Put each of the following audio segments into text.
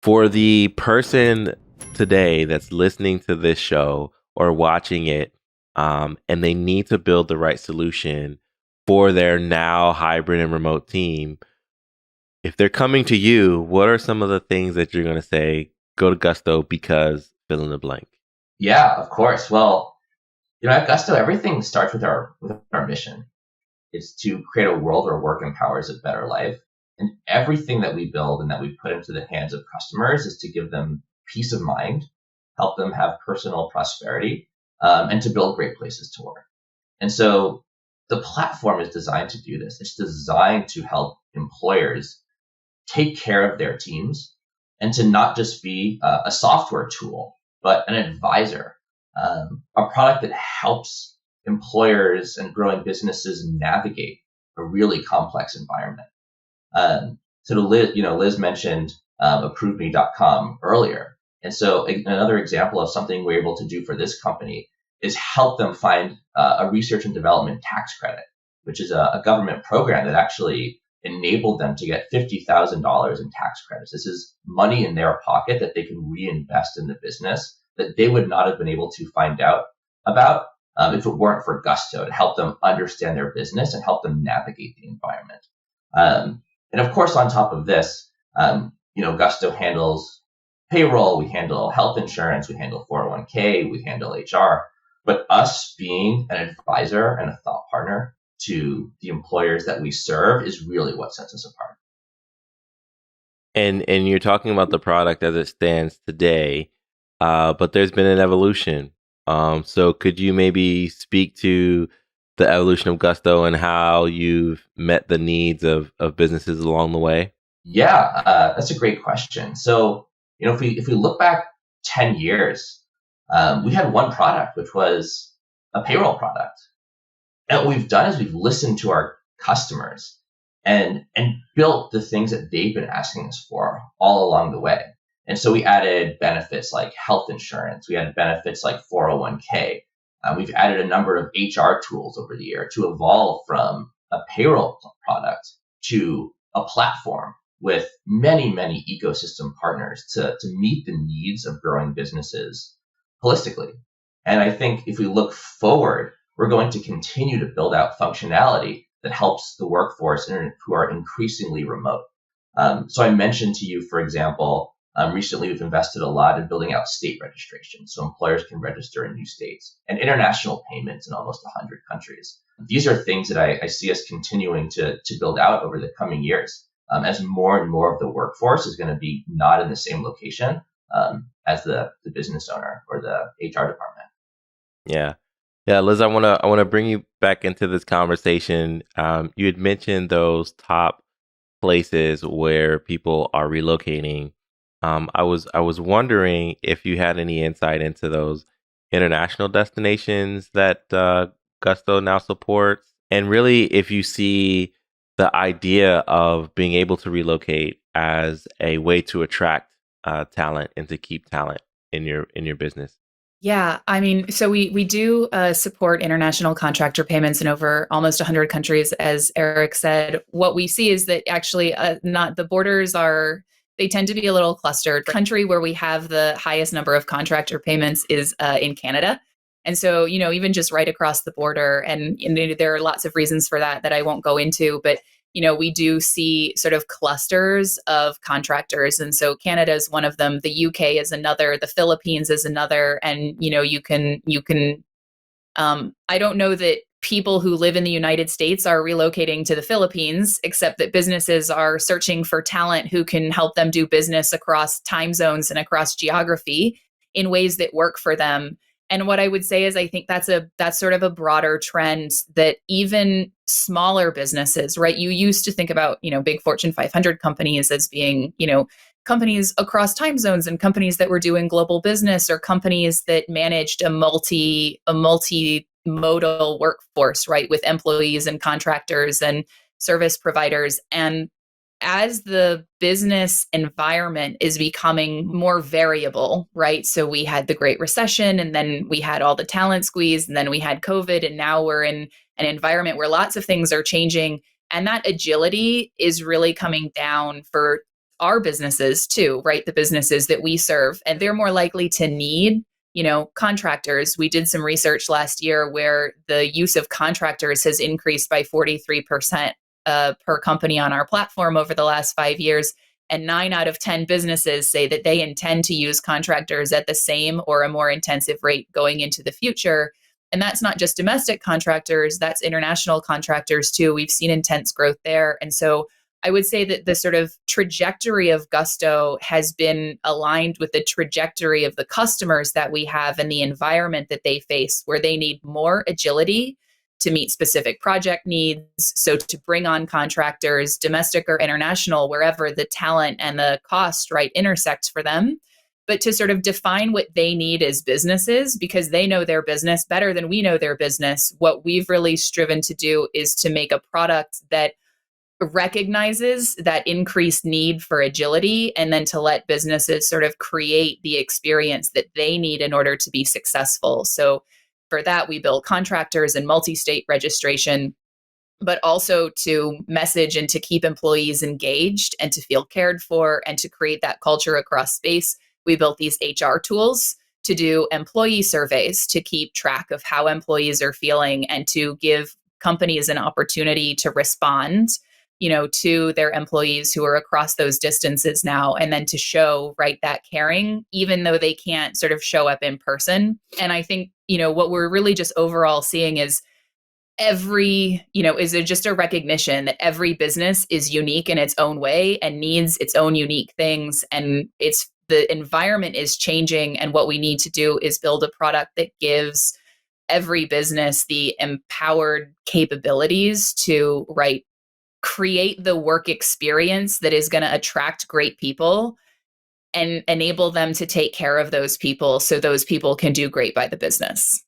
For the person today that's listening to this show or watching it, and they need to build the right solution for their now hybrid and remote team, if they're coming to you, what are some of the things that you're going to say, go to Gusto because fill in the blank? Yeah, of course. Well, at Gusto, everything starts with our mission. It's to create a world where work empowers a better life. And everything that we build and that we put into the hands of customers is to give them peace of mind, help them have personal prosperity, and to build great places to work. And so the platform is designed to do this. It's designed to help employers take care of their teams and to not just be a software tool, but an advisor, a product that helps employers and growing businesses navigate a really complex environment. So to Liz mentioned ApproveMe.com earlier. And so another example of something we're able to do for this company is help them find a research and development tax credit, which is a government program that actually enabled them to get $50,000 in tax credits. This is money in their pocket that they can reinvest in the business that they would not have been able to find out about if it weren't for Gusto to help them understand their business and help them navigate the environment. And of course, on top of this, Gusto handles payroll, we handle health insurance, we handle 401k, we handle HR. But us being an advisor and a thought partner to the employers that we serve is really what sets us apart. And you're talking about the product as it stands today, but there's been an evolution. So could you maybe speak to the evolution of Gusto and how you've met the needs of businesses along the way? Yeah, that's a great question. So, if we look back 10 years, we had one product, which was a payroll product. And what we've done is we've listened to our customers and built the things that they've been asking us for all along the way. And so we added benefits like health insurance. We added benefits like 401k. We've added a number of HR tools over the year to evolve from a payroll product to a platform with many, many ecosystem partners to meet the needs of growing businesses holistically. And I think if we look forward, we're going to continue to build out functionality that helps the workforce who are increasingly remote. So I mentioned to you, for example, recently we've invested a lot in building out state registration so employers can register in new states and international payments in almost 100 countries. These are things that I see us continuing to build out over the coming years as more and more of the workforce is going to be not in the same location as the business owner or the HR department. Yeah. Yeah, Liz, I wanna bring you back into this conversation. You had mentioned those top places where people are relocating. I was wondering if you had any insight into those international destinations that Gusto now supports, and really if you see the idea of being able to relocate as a way to attract talent and to keep talent in your business. Yeah, I mean, so we do support international contractor payments in over almost 100 countries, as Eric said. What we see is that actually, not the borders are they tend to be a little clustered. Country where we have the highest number of contractor payments is in Canada, and so even just right across the border, and there are lots of reasons for that I won't go into, but we do see sort of clusters of contractors. And so Canada is one of them. The UK is another. The Philippines is another. And, I don't know that people who live in the United States are relocating to the Philippines, except that businesses are searching for talent who can help them do business across time zones and across geography in ways that work for them. And what I would say is I think that's sort of a broader trend that even smaller businesses, right? You used to think about, big Fortune 500 companies as being, companies across time zones and companies that were doing global business or companies that managed a multimodal workforce, right? With employees and contractors and service providers. And as the business environment is becoming more variable, right? So we had the Great Recession, and then we had all the talent squeeze, and then we had COVID, and now we're in an environment where lots of things are changing. And that agility is really coming down for our businesses too, right? The businesses that we serve, and they're more likely to need, contractors. We did some research last year where the use of contractors has increased by 43% per company on our platform over the last 5 years. And 9 out of 10 businesses say that they intend to use contractors at the same or a more intensive rate going into the future. And that's not just domestic contractors, that's international contractors too. We've seen intense growth there. And so I would say that the sort of trajectory of Gusto has been aligned with the trajectory of the customers that we have and the environment that they face, where they need more agility to meet specific project needs. So to bring on contractors, domestic or international, wherever the talent and the cost, right, intersects for them, but to sort of define what they need as businesses, because they know their business better than we know their business. What we've really striven to do is to make a product that recognizes that increased need for agility, and then to let businesses sort of create the experience that they need in order to be successful. So for that, we build contractors and multi-state registration, but also to message and to keep employees engaged and to feel cared for and to create that culture across space. We built these HR tools to do employee surveys to keep track of how employees are feeling and to give companies an opportunity to respond, to their employees who are across those distances now, and then to show, right, that caring, even though they can't sort of show up in person. And I think, what we're really just overall seeing is is just a recognition that every business is unique in its own way and needs its own unique things. And the environment is changing. And what we need to do is build a product that gives every business the empowered capabilities to, right, create the work experience that is going to attract great people and enable them to take care of those people so those people can do great by the business.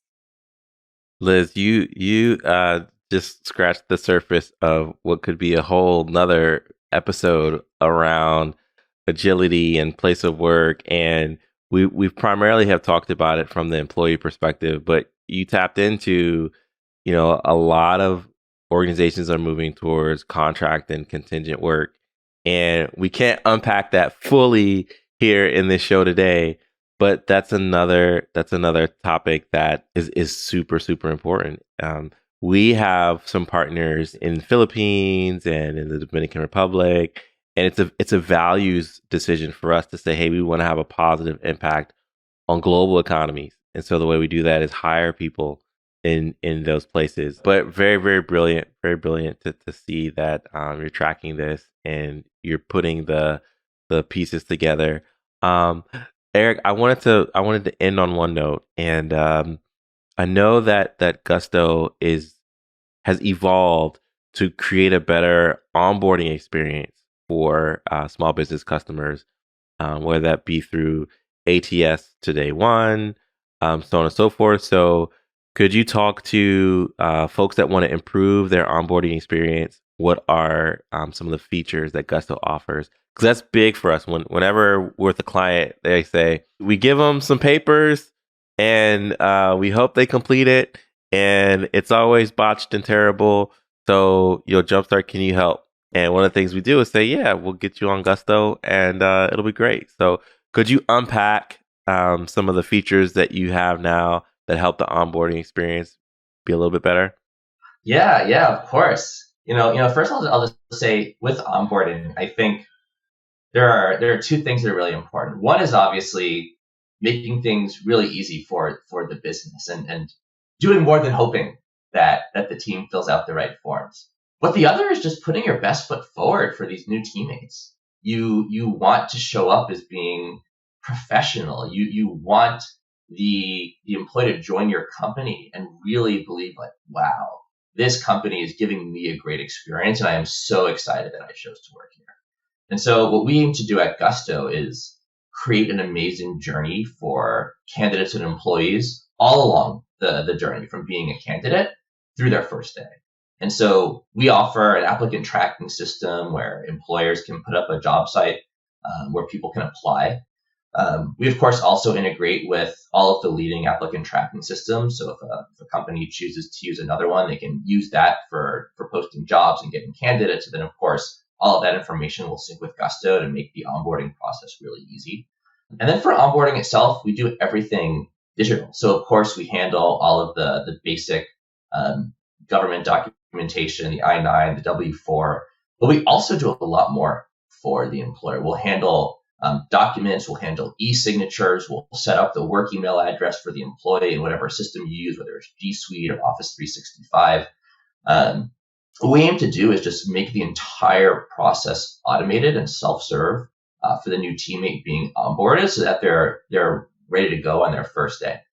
Liz, you just scratched the surface of what could be a whole nother episode around agility and place of work. And we've primarily have talked about it from the employee perspective, but you tapped into, a lot of organizations are moving towards contract and contingent work. And we can't unpack that fully here in this show today, but that's another topic that is super, super important. We have some partners in the Philippines and in the Dominican Republic, and it's a values decision for us to say, hey, we want to have a positive impact on global economies. And so the way we do that is hire people in those places. But very, very brilliant to see that you're tracking this and you're putting the pieces together. Eric, I wanted to end on one note, and I know that Gusto has evolved to create a better onboarding experience for small business customers, whether that be through ATS to day one, so on and so forth. So could you talk to folks that want to improve their onboarding experience? What are some of the features that Gusto offers? Because that's big for us. Whenever we're with a client, they say, we give them some papers and we hope they complete it. And it's always botched and terrible. So, Jumpstart, can you help? And one of the things we do is say, yeah, we'll get you on Gusto and it'll be great. So could you unpack some of the features that you have now that help the onboarding experience be a little bit better? Yeah, of course. First I'll just say with onboarding, I think there are two things that are really important. One is obviously making things really easy for the business and doing more than hoping that the team fills out the right forms. But the other is just putting your best foot forward for these new teammates. You want to show up as being professional. You want the employee to join your company and really believe like, wow, this company is giving me a great experience and I am so excited that I chose to work here. And so what we aim to do at Gusto is create an amazing journey for candidates and employees all along the journey from being a candidate through their first day. And so we offer an applicant tracking system where employers can put up a job site where people can apply. We, of course, also integrate with all of the leading applicant tracking systems. So if a company chooses to use another one, they can use that for posting jobs and getting candidates. And then, of course, all of that information will sync with Gusto to make the onboarding process really easy. And then for onboarding itself, we do everything digital. So of course we handle all of the basic government documentation, the I-9, the W-4, but we also do a lot more for the employer. We'll handle documents, we'll handle e-signatures, we'll set up the work email address for the employee in whatever system you use, whether it's G Suite or Office 365. What we aim to do is just make the entire process automated and self-serve for the new teammate being onboarded so that they're ready to go on their first day.